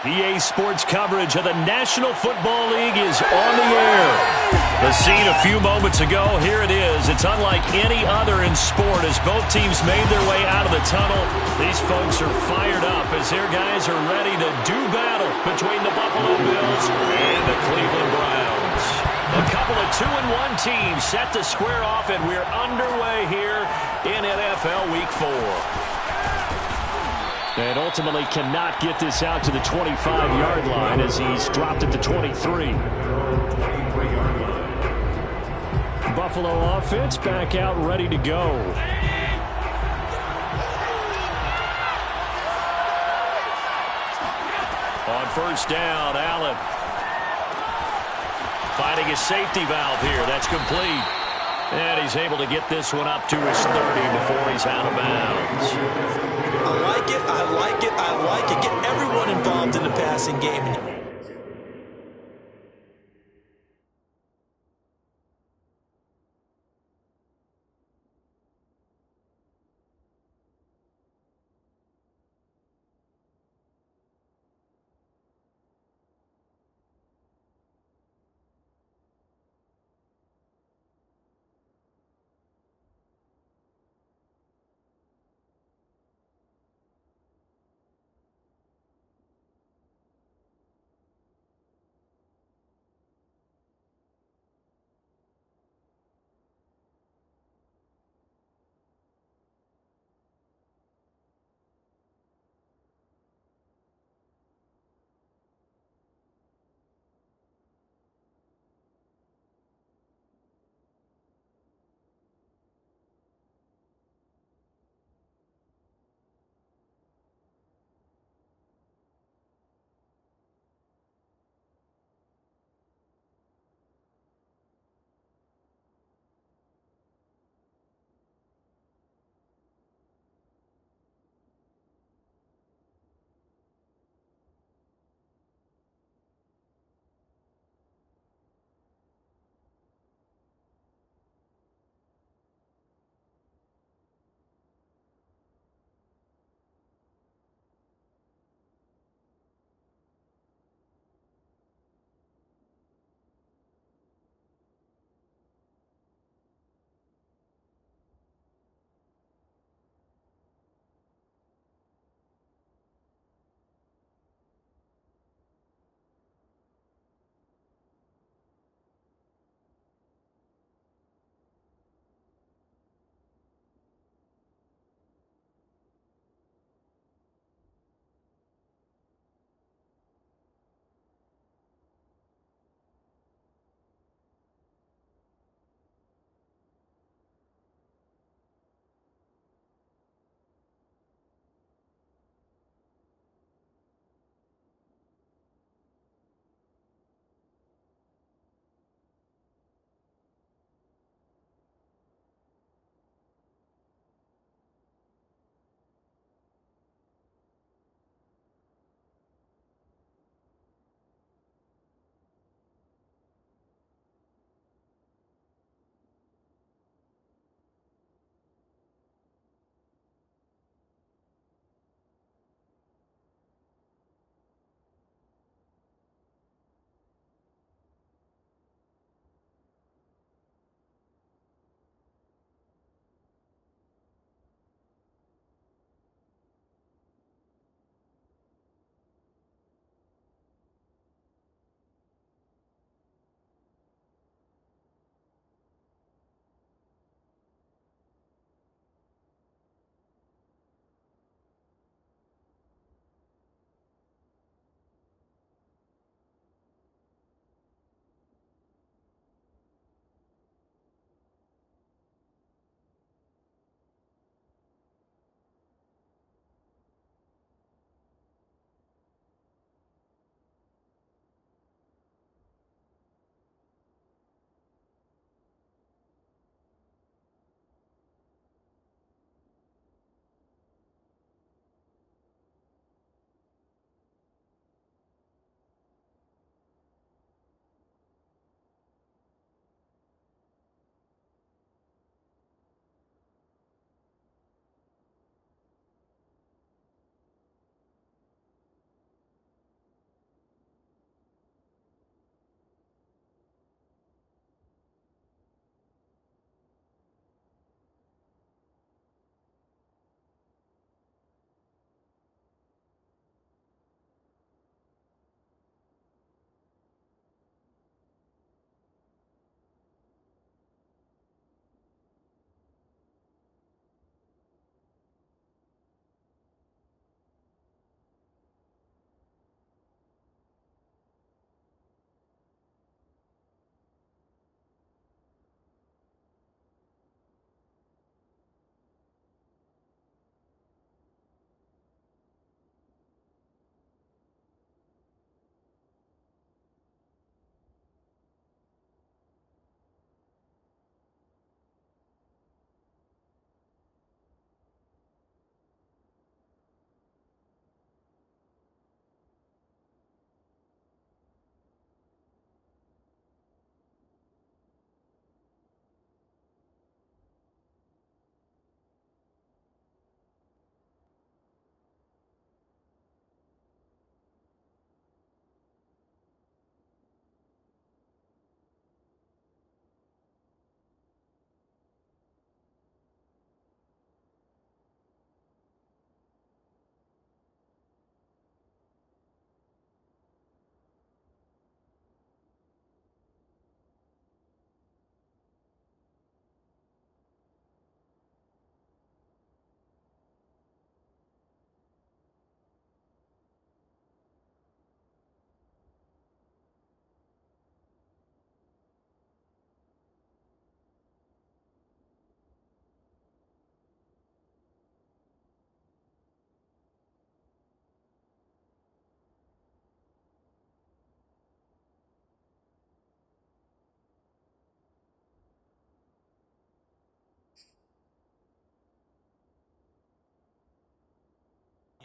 EA Sports coverage of the National Football League is on the air. The scene a few moments ago, here it is. It's unlike any other in sport as both teams made their way out of the tunnel. These folks are fired up as their guys are ready to do battle between the Buffalo Bills and the Cleveland Browns. A couple of 2-1 teams set to square off, and we're underway here in NFL Week 4. And ultimately cannot get this out to the 25-yard line as he's dropped at the 23. Buffalo offense back out ready to go. On first down, Allen. Finding his safety valve here. That's complete. And he's able to get this one up to his 30 before he's out of bounds. I like it, I like it, I like it. Get everyone involved in the passing game.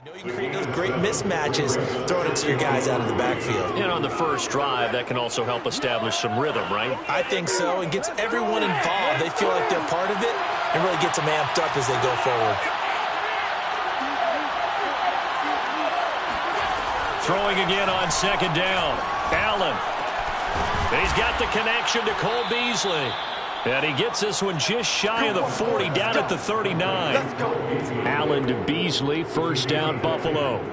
You know you can create those great mismatches throwing it to your guys out of the backfield. And on the first drive, that can also help establish some rhythm, right? I think so. It gets everyone involved. They feel like they're part of it and really gets them amped up as they go forward. Throwing again on second down. Allen. He's got the connection to Cole Beasley. And he gets this one just shy of the 40, down at the 39. Allen to Beasley, first down, Buffalo.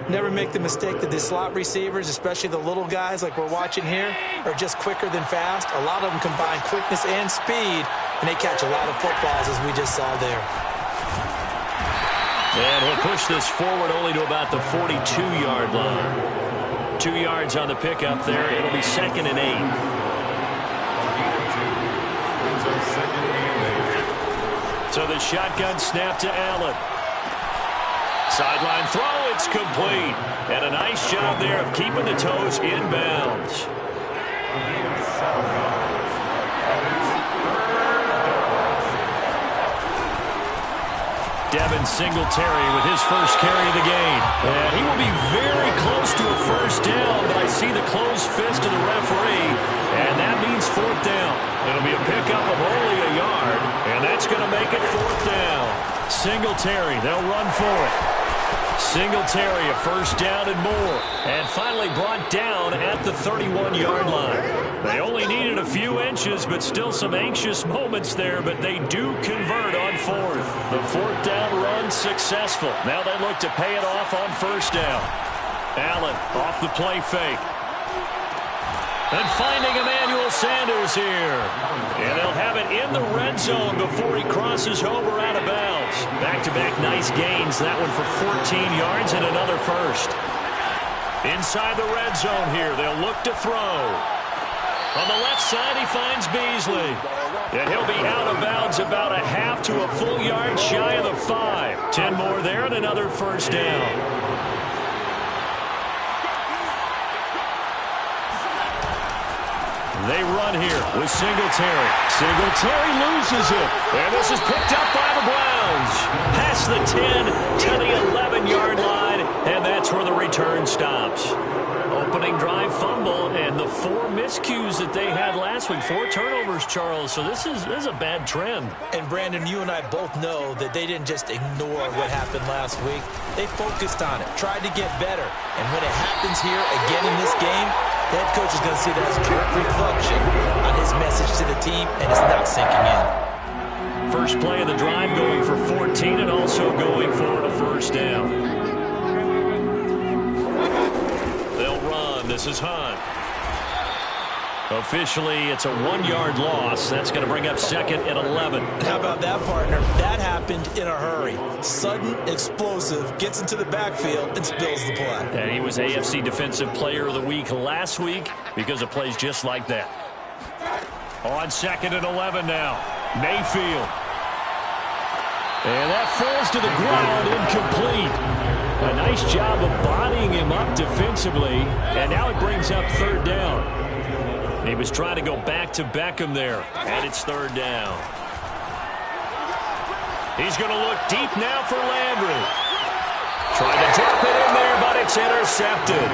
Never make the mistake that the slot receivers, especially the little guys like we're watching here, are just quicker than fast. A lot of them combine quickness and speed, and they catch a lot of footballs, as we just saw there. And he'll push this forward only to about the 42-yard line. 2 yards on the pickup there. It'll be 2nd and 8. So the shotgun snap to Allen. Sideline throw, it's complete. And a nice job there of keeping the toes inbounds. Devin Singletary with his first carry of the game. And he will be very close to a first down, but I see the closed fist of the referee, and that means 4th down. It'll be a pickup of only a yard, and that's going to make it 4th down. Singletary, they'll run for it. Singletary, a first down and more. And finally brought down at the 31-yard line. They only needed a few inches, but still some anxious moments there, but they do convert on 4th. The 4th down run successful. Now they look to pay it off on first down. Allen off the play fake. And finding Emmanuel Sanders here. And they'll have it in the red zone before he crosses over out of bounds. Back-to-back nice gains. That one for 14 yards and another first. Inside the red zone here. They'll look to throw. On the left side, he finds Beasley. And he'll be out of bounds about a half to a full yard shy of the 5. 10 more there and another first down. They run here with Singletary. Singletary loses it. And this is picked up by the Browns. Past the 10 to the 11-yard line. And that's where the return stops. Opening drive fumble and the 4 miscues that they had last week. 4 turnovers, Charles. So this is a bad trend. And, Brandon, you and I both know that they didn't just ignore what happened last week. They focused on it, tried to get better. And when it happens here again in this game, the head coach is going to see that as a direct reflection on his message to the team, and it's not sinking in. First play of the drive going for 14 and also going for a first down. They'll run. This is Hunt. Officially, it's a 1-yard loss. That's going to bring up 2nd and 11. How about that, partner? That happened in a hurry. Sudden, explosive, gets into the backfield and spills the play. And he was AFC Defensive Player of the Week last week because of plays just like that. On 2nd and 11 now. Mayfield. And that falls to the ground, incomplete. A nice job of bodying him up defensively. And now it brings up 3rd down. He was trying to go back to Beckham there. And it's 3rd down. He's going to look deep now for Landry. Trying to drop it in there, but it's intercepted.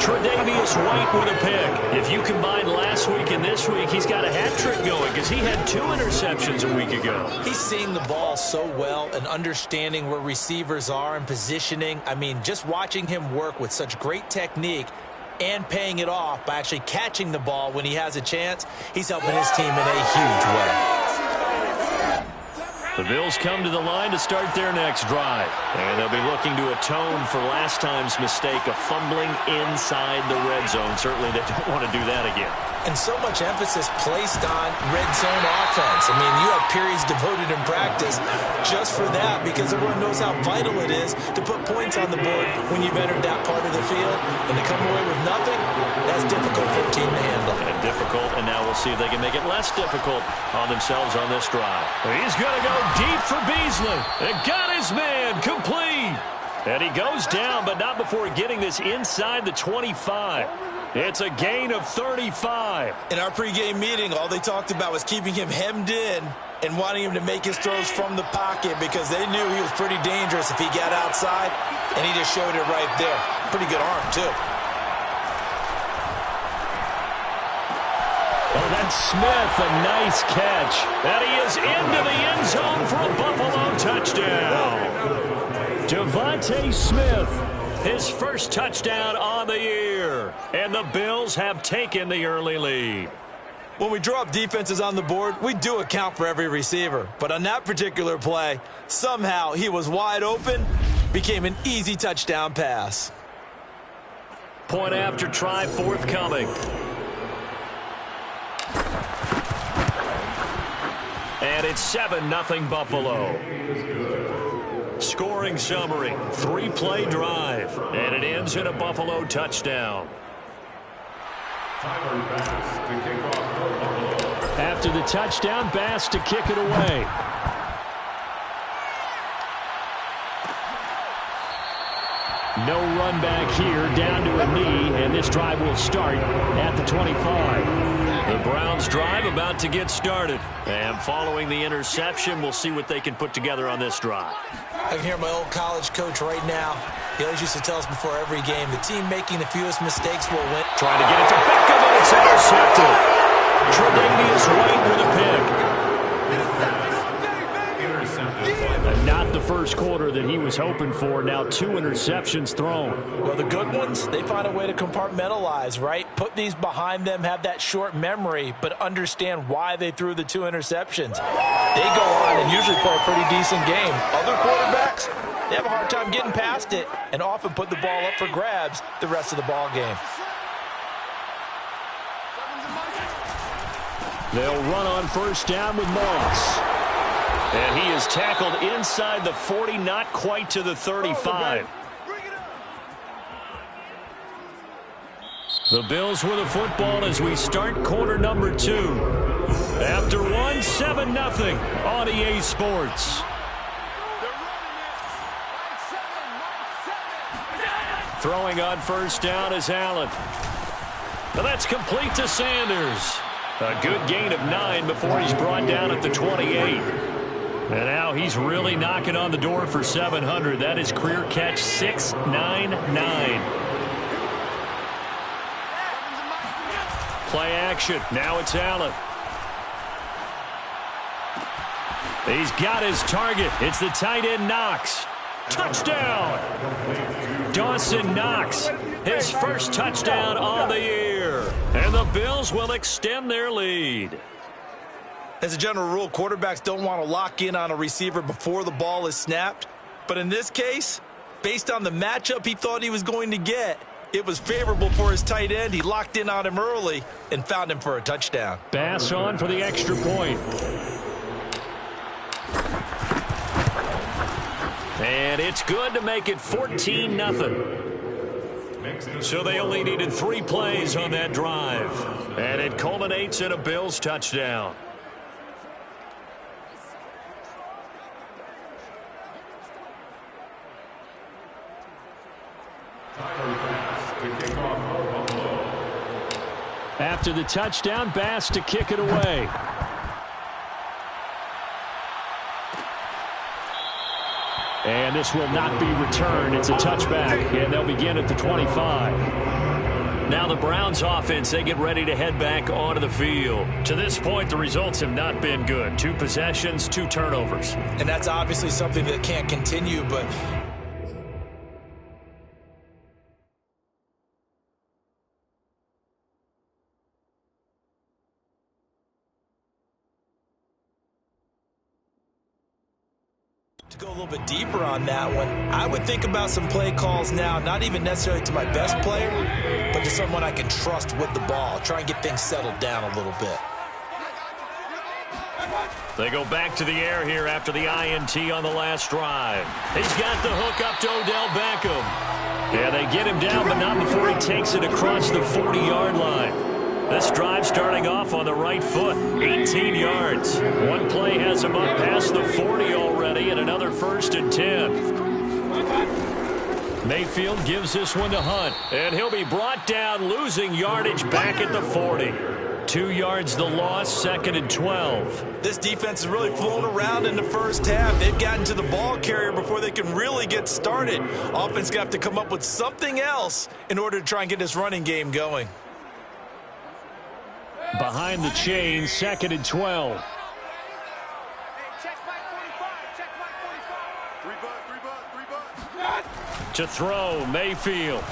Tre'Davious White with a pick. If you combine last week and this week, he's got a hat trick going because he had 2 interceptions a week ago. He's seeing the ball so well and understanding where receivers are and positioning. I mean, just watching him work with such great technique and paying it off by actually catching the ball when he has a chance, he's helping his team in a huge way. The Bills come to the line to start their next drive. And they'll be looking to atone for last time's mistake of fumbling inside the red zone. Certainly they don't want to do that again. And so much emphasis placed on red zone offense. I mean, you have periods devoted in practice just for that because everyone knows how vital it is to put points on the board when you've entered that part of the field. And to come away with nothing, that's difficult for a team to handle. And difficult, and now we'll see if they can make it less difficult on themselves on this drive. He's going to go deep for Beasley. And got his man complete. And he goes down, but not before getting this inside the 25. It's a gain of 35. In our pregame meeting, all they talked about was keeping him hemmed in and wanting him to make his throws from the pocket because they knew he was pretty dangerous if he got outside, and he just showed it right there. Pretty good arm, too. Oh, that's Smith, a nice catch. And he is into the end zone for a Buffalo touchdown. Devontae Smith, his first touchdown on the year. And the Bills have taken the early lead. When we draw up defenses on the board, we do account for every receiver. But on that particular play, somehow he was wide open, became an easy touchdown pass. Point after try forthcoming. And it's 7-0 Buffalo. Scoring summary, 3-play drive, and it ends in a Buffalo touchdown. After the touchdown, Bass to kick it away. No run back here, down to a knee, and this drive will start at the 25. The Browns drive about to get started. And following the interception, we'll see what they can put together on this drive. I can hear my old college coach right now. He always used to tell us before every game, the team making the fewest mistakes will win. Trying to get it to Beckham, and it's intercepted. Tre'Davious White with a pick. And not the first quarter that he was hoping for. Now 2 interceptions thrown. Well, the good ones, they find a way to compartmentalize, right? Put these behind them, have that short memory, but understand why they threw the 2 interceptions. They go on and usually play a pretty decent game. Other quarterbacks, they have a hard time getting past it and often put the ball up for grabs the rest of the ball game. They'll run on first down with Moss. And he is tackled inside the 40, not quite to the 35. The Bills with a football as we start quarter number 2. After 1, 7-0 on EA Sports. Throwing on first down is Allen. Now that's complete to Sanders. A good gain of 9 before he's brought down at the 28. And now he's really knocking on the door for 700. That is career catch 699. Play action. Now it's Allen. He's got his target. It's the tight end Knox. Touchdown! Dawson Knox, his first touchdown on the year. And the Bills will extend their lead. As a general rule, quarterbacks don't want to lock in on a receiver before the ball is snapped. But in this case, based on the matchup he thought he was going to get, it was favorable for his tight end. He locked in on him early and found him for a touchdown. Bass on for the extra point. And it's good to make it 14-0. So they only needed 3 plays on that drive. And it culminates in a Bills touchdown. After the touchdown, Bass to kick it away. And this will not be returned. It's a touchback, and they'll begin at the 25. Now the Browns offense, they get ready to head back onto the field. To this point, the results have not been good. 2 possessions, 2 turnovers. And that's obviously something that can't continue, but to go a little bit deeper on that one, I would think about some play calls now, not even necessarily to my best player, but to someone I can trust with the ball. Try and get things settled down a little bit. They go back to the air here after the INT on the last drive. He's got the hook up to Odell Beckham. Yeah, they get him down, but not before he takes it across the 40-yard line. This drive starting off on the right foot, 18 yards. One play has him up past the 40 already, and another 1st and 10. Mayfield gives this one to Hunt. And he'll be brought down, losing yardage back at the 40. 2 yards the loss, 2nd and 12. This defense is really flown around in the first half. They've gotten to the ball carrier before they can really get started. Offense got to come up with something else in order to try and get this running game going. Behind the chain, 2nd and 12. To throw, Mayfield.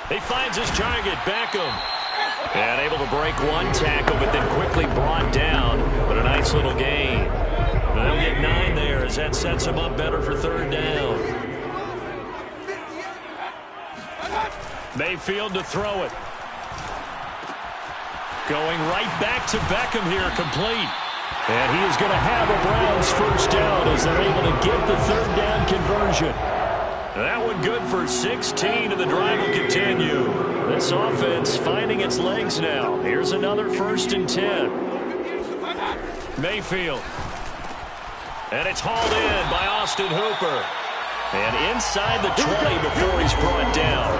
He finds his target, Beckham. And able to break one tackle, but then quickly brought down. But a nice little gain. They'll get 9 there as that sets him up better for 3rd down. Mayfield to throw it. Going right back to Beckham here, complete. And he is going to have a Browns 1st down as they're able to get the 3rd down conversion. That one good for 16, and the drive will continue. This offense finding its legs now. Here's another 1st and 10. Mayfield. And it's hauled in by Austin Hooper. And inside the 20 before he's brought down.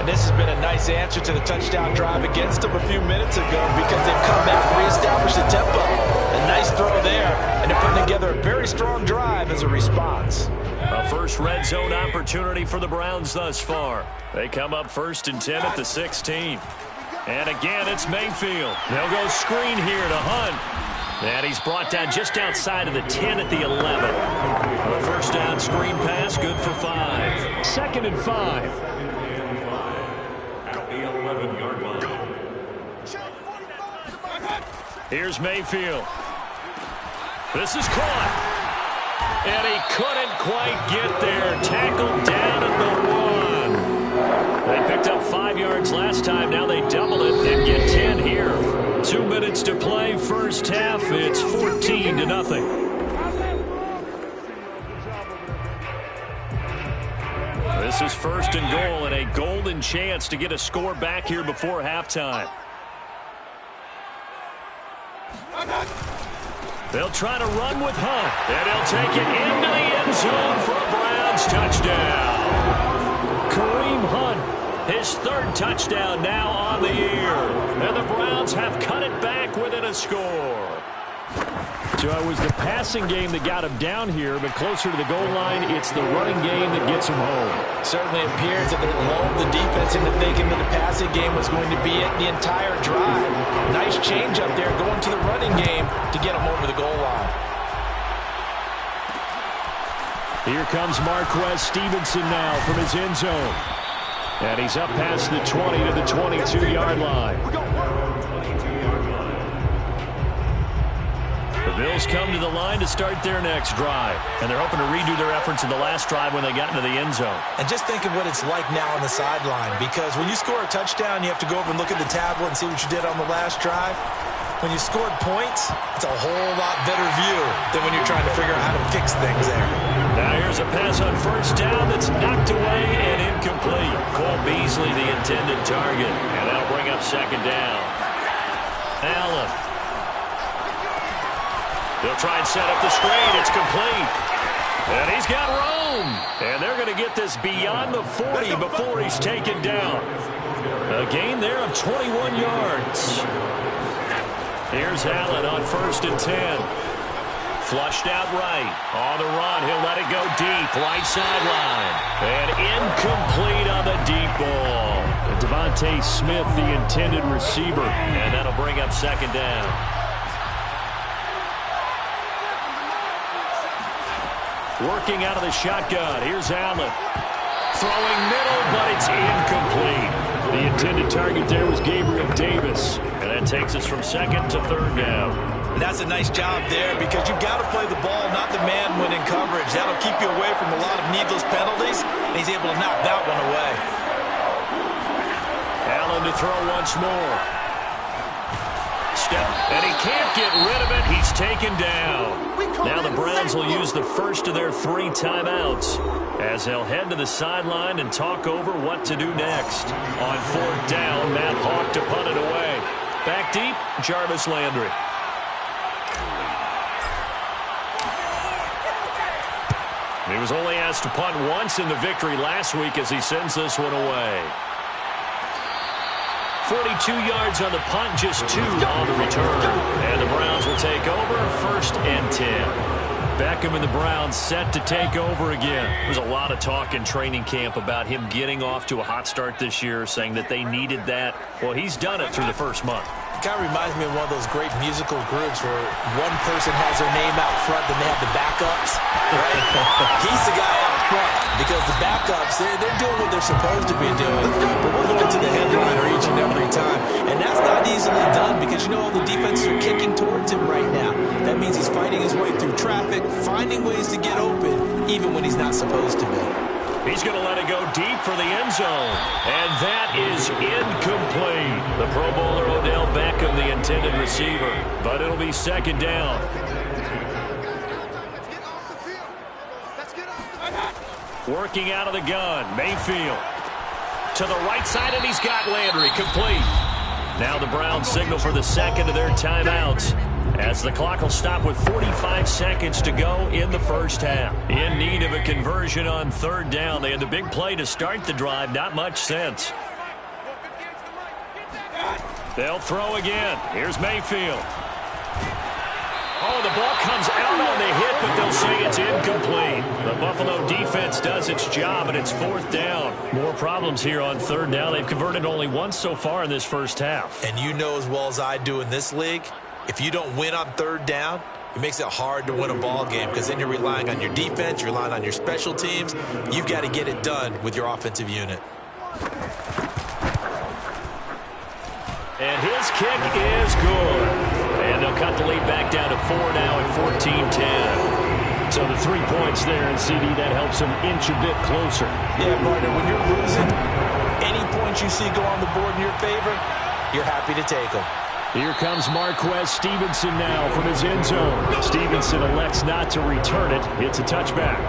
And this has been a nice answer to the touchdown drive against them a few minutes ago because they've come back and reestablished the tempo. A nice throw there, and they're putting together a very strong drive as a response. A first red zone opportunity for the Browns thus far. They come up 1st and 10 at the 16. And again, it's Mayfield. They'll go screen here to Hunt. And he's brought down just outside of the 10 at the 11. A 1st down screen pass, good for 5. 2nd and 5. At the 11-yard line. Here's Mayfield. This is caught. And he couldn't quite get there. Tackled down at the 1. They picked up 5 yards last time. Now they double it and get 10 here. 2 minutes to play, 1st half. It's 14-0. This is 1st and goal and a golden chance to get a score back here before halftime. They'll try to run with Hunt, and he'll take it into the end zone for a Browns touchdown. Kareem Hunt, his 3rd touchdown now on the year. And the Browns have cut it back within a score. So it was the passing game that got him down here, but closer to the goal line, it's the running game that gets him home. Certainly appears that they lulled the defense into thinking that the passing game was going to be it the entire drive. Nice change up there going to the running game to get him over the goal line. Here comes Marquez Stevenson now from his end zone. And he's up past the 20 to the 22-yard line. The Bills come to the line to start their next drive. And they're hoping to redo their efforts in the last drive when they got into the end zone. And just think of what it's like now on the sideline. Because when you score a touchdown, you have to go over and look at the tablet and see what you did on the last drive. When you scored points, it's a whole lot better view than when you're trying to figure out how to fix things there. Now here's a pass on 1st down that's knocked away and incomplete. Cole Beasley, the intended target. And that'll bring up 2nd down. Allen. They'll try and set up the screen. It's complete. And he's got room. And they're going to get this beyond the 40 before he's taken down. A gain there of 21 yards. Here's Allen on 1st and 10. Flushed out right. On the run. He'll let it go deep. Right sideline. And incomplete on the deep ball. And Devontae Smith, the intended receiver. And that'll bring up 2nd down. Working out of the shotgun. Here's Allen. Throwing middle, but it's incomplete. The intended target there was Gabriel Davis. And that takes us from 2nd to 3rd down. And that's a nice job there because you've got to play the ball, not the man when in coverage. That'll keep you away from a lot of needless penalties. And he's able to knock that one away. Allen to throw once more. Step, and he can't get rid of it. He's taken down. Now the Browns will use the first of their 3 timeouts as they'll head to the sideline and talk over what to do next. On 4th down, Matt Hawk to punt it away. Back deep, Jarvis Landry. He was only asked to punt once in the victory last week as he sends this one away. 42 yards on the punt, just 2 on the return. And the Browns will take over, 1st and 10. Beckham and the Browns set to take over again. There's a lot of talk in training camp about him getting off to a hot start this year, saying that they needed that. Well, he's done it through the first month. It kind of reminds me of one of those great musical groups where one person has their name out front, then they have the backups. Right? He's the guy out front because the backups, they're doing what they're supposed to be doing, but we're going to the headliner each and every time. And that's not easily done because, you know, all the defenses are kicking towards him right now. That means he's fighting his way through traffic, finding ways to get open, even when he's not supposed to be. He's going to let it go deep for the end zone. And that is incomplete. The Pro Bowler Odell Beckham, the intended receiver. But it'll be 2nd down. Working out of the gun, Mayfield. To the right side, and he's got Landry. Complete. Now the Browns signal for the 2nd of their timeouts, as the clock will stop with 45 seconds to go in the first half. In need of a conversion on 3rd down. They had the big play to start the drive. Not much sense. They'll throw again. Here's Mayfield. Oh, the ball comes out on the hit, but they'll say it's incomplete. The Buffalo defense does its job, and it's 4th down. More problems here on 3rd down. They've converted only once so far in this first half. And you know as well as I do in this league, if you don't win on 3rd down, it makes it hard to win a ball game because then you're relying on your defense, you're relying on your special teams. You've got to get it done with your offensive unit. And his kick is good. And they'll cut the lead back down to 4 now at 14-10. So the 3 points there, and CD, that helps them inch a bit closer. Yeah, partner, when you're losing, any points you see go on the board in your favor, you're happy to take them. Here comes Marquez Stevenson now from his end zone. Stevenson elects not to return it. It's a touchback.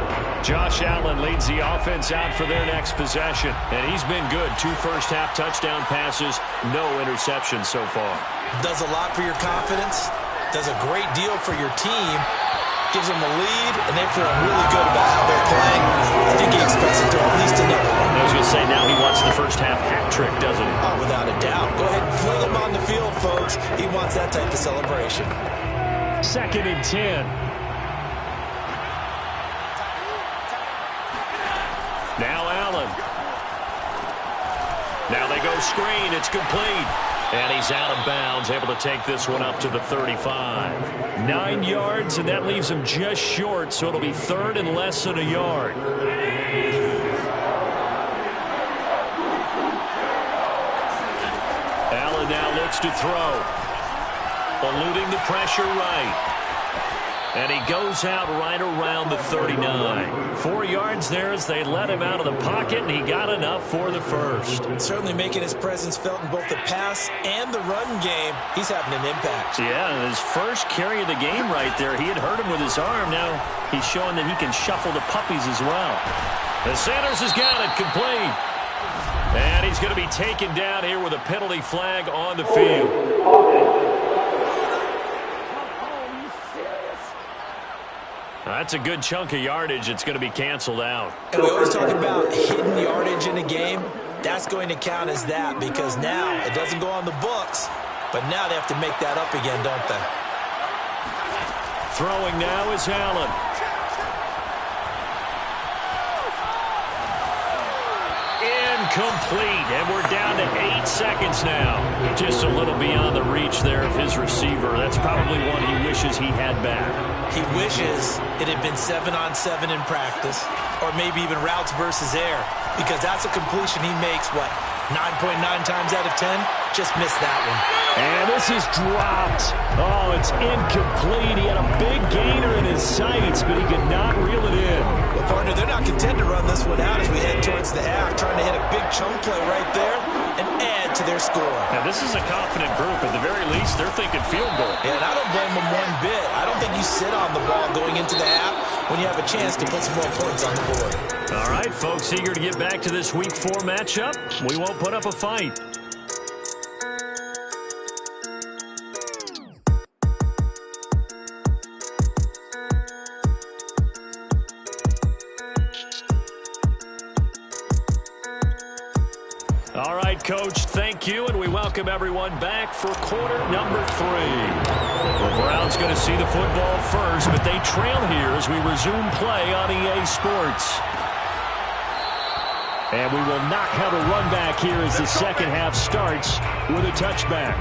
Josh Allen leads the offense out for their next possession. And he's been good. 2 first-half touchdown passes, no interceptions so far. Does a lot for your confidence. Does a great deal for your team. Gives them a lead, and they feel really good about how they're playing. I think he expects to throw at least another one. I was going to say, now he wants the first-half hat trick, doesn't he? Oh, without a doubt. Go ahead and fling him on the field, folks. He wants that type of celebration. 2nd and 10. Now Allen. Now they go screen. It's complete. And he's out of bounds, able to take this one up to the 35. 9 yards, and that leaves him just short, so it'll be 3rd and less than a yard. Allen now looks to throw. Eluding the pressure right. And he goes out right around the 39. 4 yards there as they let him out of the pocket, and he got enough for the first. Certainly making his presence felt in both the pass and the run game. He's having an impact. Yeah, his first carry of the game right there. He had hurt him with his arm. Now he's showing that he can shuffle the puppies as well. And Sanders has got it complete. And he's going to be taken down here with a penalty flag on the field. That's a good chunk of yardage. It's going to be canceled out. And we always talk about hidden yardage in a game. That's going to count as that because now it doesn't go on the books, but now they have to make that up again, don't they? Throwing now is Allen. Incomplete, and we're down to 8 seconds now. Just a little beyond the reach there of his receiver. That's probably one he wishes he had back. He wishes it had been 7-on-7 in practice, or maybe even routes versus air, because that's a completion he makes, what, 9.9 times out of 10? Just missed that one. And this is dropped. Oh, it's incomplete. He had a big gainer in his sights, but he could not reel it in. Well, partner, they're not content to run this one out as we head towards the half, trying to hit a big chunk play right there and add to their score. Now, this is a confident group. At the very least, they're thinking field goal. Yeah, and I don't blame them one bit. I don't think you sit on the ball going into the half when you have a chance to put some more points on the board. All right, folks, eager to get back to this Week 4 matchup. We won't put up a fight. All right, Coach, thank you, and we welcome everyone back for quarter number 3. The Browns going to see the football first, but they trail here as we resume play on EA Sports. And we will not have a run back here as the second half starts with a touchback.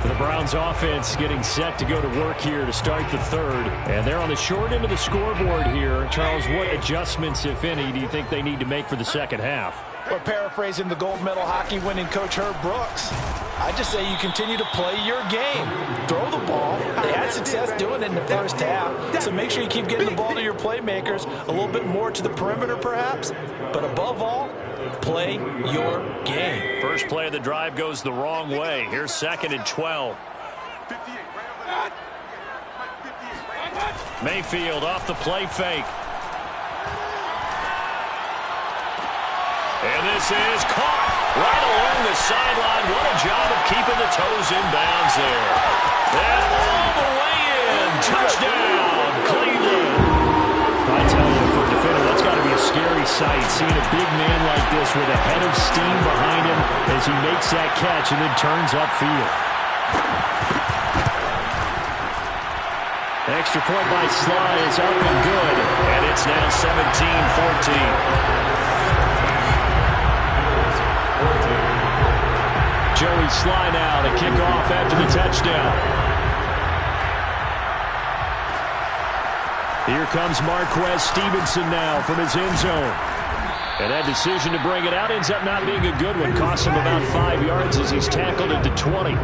The Browns offense getting set to go to work here to start the third. And they're on the short end of the scoreboard here. Charles, what adjustments, if any, do you think they need to make for the second half? Well, paraphrasing the gold medal hockey winning coach Herb Brooks, I just say you continue to play your game. Throw the ball. They had success doing it in the first half, so make sure you keep getting the ball to your playmakers, a little bit more to the perimeter perhaps, but above all, play your game. First play of the drive goes the wrong way. Here's 2nd and 12. Mayfield off the play fake. And this is caught right along the sideline. What a job of keeping the toes in bounds there. And all the way in. Touchdown, Cleveland. I tell you, for a defender, that's got to be a scary sight, seeing a big man like this with a head of steam behind him as he makes that catch and then turns upfield. Extra point by Sly is up and good, and it's now 17-14. Joey Sly now to kick off after the touchdown. Here comes Marquez Stevenson now from his end zone. And that decision to bring it out ends up not being a good one. Costs him about 5 yards as he's tackled at the 20.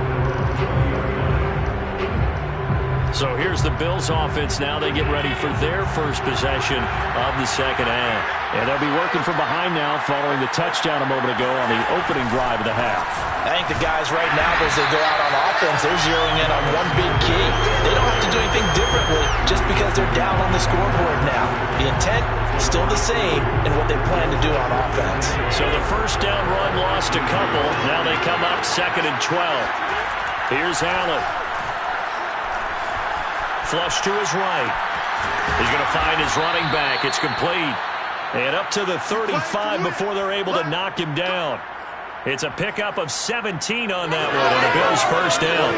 So here's the Bills offense now. They get ready for their first possession of the second half. And they'll be working from behind now following the touchdown a moment ago on the opening drive of the half. I think the guys right now, as they go out on offense, they're zeroing in on one big key. They don't have to do anything differently just because they're down on the scoreboard now. The intent is still the same in what they plan to do on offense. So the first down run lost a couple. Now they come up 2nd and 12. Here's Allen. Flush to his right. He's going to find his running back. It's complete. And up to the 35 before they're able to knock him down. It's a pickup of 17 on that one, and the Bills first down.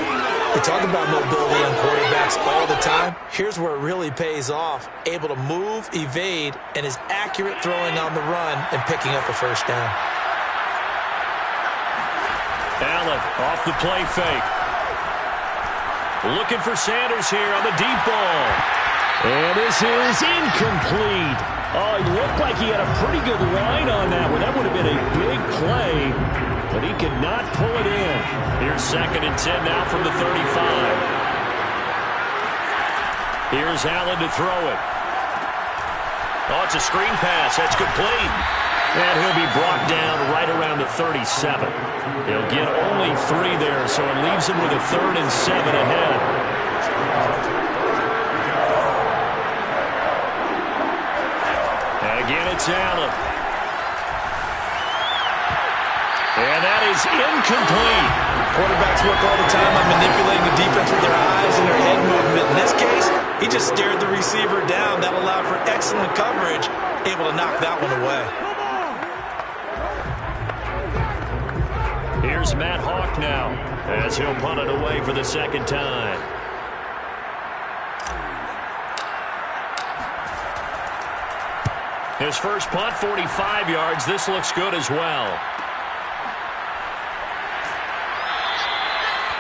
We talk about mobility on quarterbacks all the time. Here's where it really pays off. Able to move, evade, and is accurate throwing on the run and picking up a first down. Allen off the play fake. Looking for Sanders here on the deep ball. And this is incomplete. Oh, he looked like he had a pretty good line on that one. That would have been a big play, but he could not pull it in. Here's 2nd and 10 now from the 35. Here's Allen to throw it. Oh, it's a screen pass. That's complete. And he'll be brought down right around the 37. He'll get only 3 there, so it leaves him with a 3rd and 7 ahead. Again, it's Allen. And that is incomplete. Quarterbacks work all the time on manipulating the defense with their eyes and their head movement. In this case, he just stared the receiver down. That allowed for excellent coverage, able to knock that one away. Here's Matt Hawk now as he'll punt it away for the second time. His first punt, 45 yards. This looks good as well.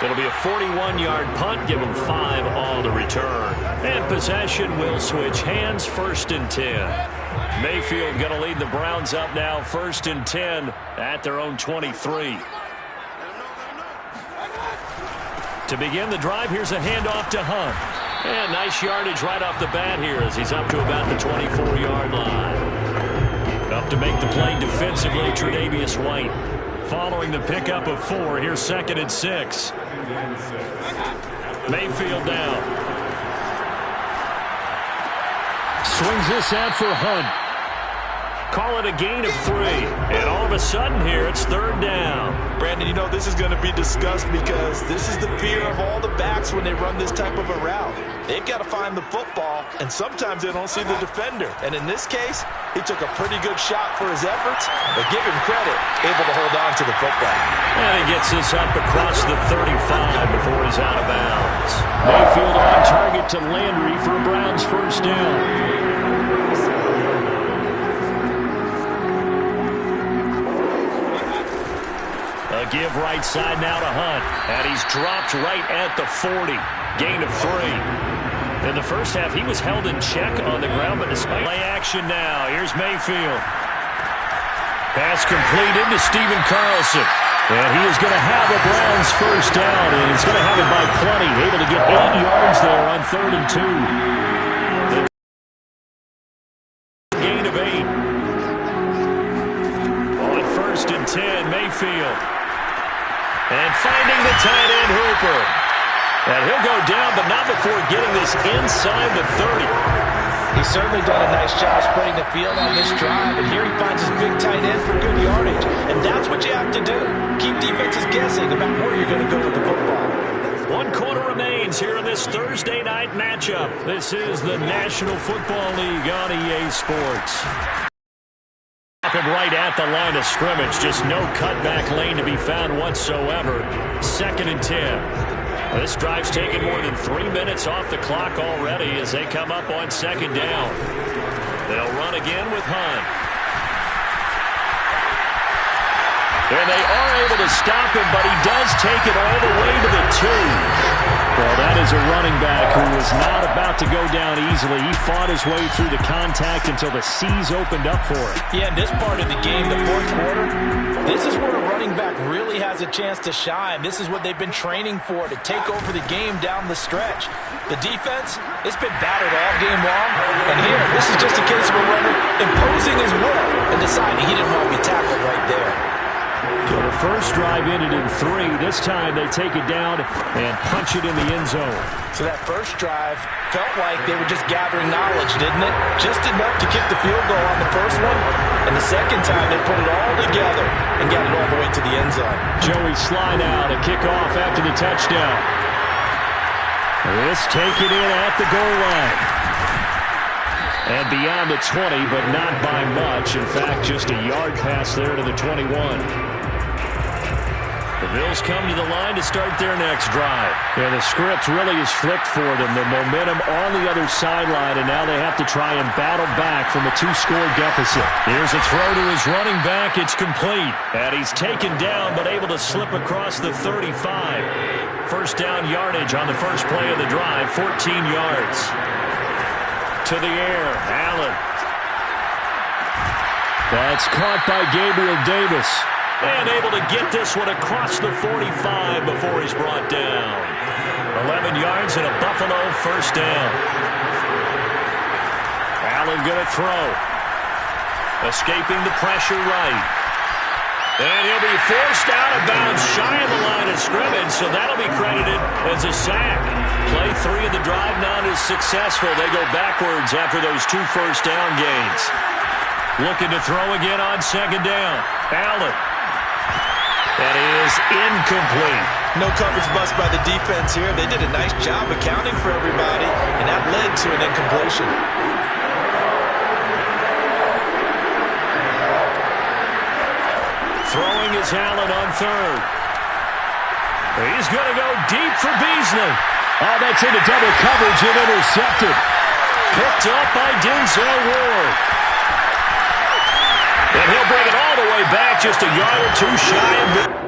It'll be a 41-yard punt, give him 5 on the return. And possession will switch hands, 1st and 10. Mayfield going to lead the Browns up now, 1st and 10 at their own 23. To begin the drive, here's a handoff to Hunt. And nice yardage right off the bat here as he's up to about the 24-yard line. Up to make the play defensively, Tre'Davious White. Following the pickup of 4, here's 2nd and 6. Mayfield down. Swings this out for Hunt. Call it a gain of 3. And all of a sudden here, it's 3rd down. Brandon, you know this is going to be discussed because this is the fear of all the backs when they run this type of a route. They've got to find the football, and sometimes they don't see the defender. And in this case, he took a pretty good shot for his efforts, but give him credit, able to hold on to the football. And he gets this up across the 35 before he's out of bounds. Mayfield on target to Landry for Brown's 1st down. A give right side now to Hunt. And he's dropped right at the 40. Gain of 3. In the first half, he was held in check on the ground, but despite play action now, here's Mayfield. Pass complete into Stephen Carlson. And he is going to have a Browns 1st down, and he's going to have it by plenty. Able to get 8 yards there on 3rd and 2. The gain of 8. On 1st and 10, Mayfield. And finding the tight end, Hooper. And he'll go down, but not before getting this inside the 30. He's certainly done a nice job spreading the field on this drive, and here he finds his big tight end for good yardage. And that's what you have to do. Keep defenses guessing about where you're going to go with the football. 1 quarter remains here in this Thursday night matchup. This is the National Football League on EA Sports. Right at the line of scrimmage. Just no cutback lane to be found whatsoever. 2nd and 10. This drive's taken more than 3 minutes off the clock already as they come up on 2nd down. They'll run again with Hunt. And they are able to stop him, but he does take it all the way to the 2. Well, that is a running back who was not about to go down easily. He fought his way through the contact until the seas opened up for him. Yeah, in this part of the game, the 4th quarter, this is where a running back really has a chance to shine. This is what they've been training for, to take over the game down the stretch. The defense, it's been battered all game long. And here, this is just a case of a runner imposing his will and deciding he didn't want to be tackled right there. So the first drive ended in 3. This time they take it down and punch it in the end zone. So that first drive felt like they were just gathering knowledge, didn't it? Just enough to kick the field goal on the first one. And the second time they put it all together and got it all the way to the end zone. Joey slide out, a kickoff after the touchdown. This taken in at the goal line. And beyond the 20, but not by much. In fact, just a yard pass there to the 21. The Bills come to the line to start their next drive. And the script really is flipped for them. The momentum on the other sideline, and now they have to try and battle back from a 2-score deficit. Here's a throw to his running back. It's complete. And he's taken down, but able to slip across the 35. 1st down yardage on the first play of the drive, 14 yards. To the air, Allen. That's caught by Gabriel Davis. And able to get this one across the 45 before he's brought down. 11 yards and a Buffalo 1st down. Allen going to throw. Escaping the pressure right. And he'll be forced out of bounds shy of the line of scrimmage, so that'll be credited as a sack. Play 3 of the drive not as successful. They go backwards after those 2 first down gains. Looking to throw again on 2nd down. Allen. That is incomplete. No coverage bust by the defense here. They did a nice job accounting for everybody, and that led to an incompletion. Throwing is Allen on 3rd. He's going to go deep for Beasley. Oh, that's into double coverage and intercepted. Picked up by Denzel Ward. And he'll bring it all the way back, just a yard or 2 shy of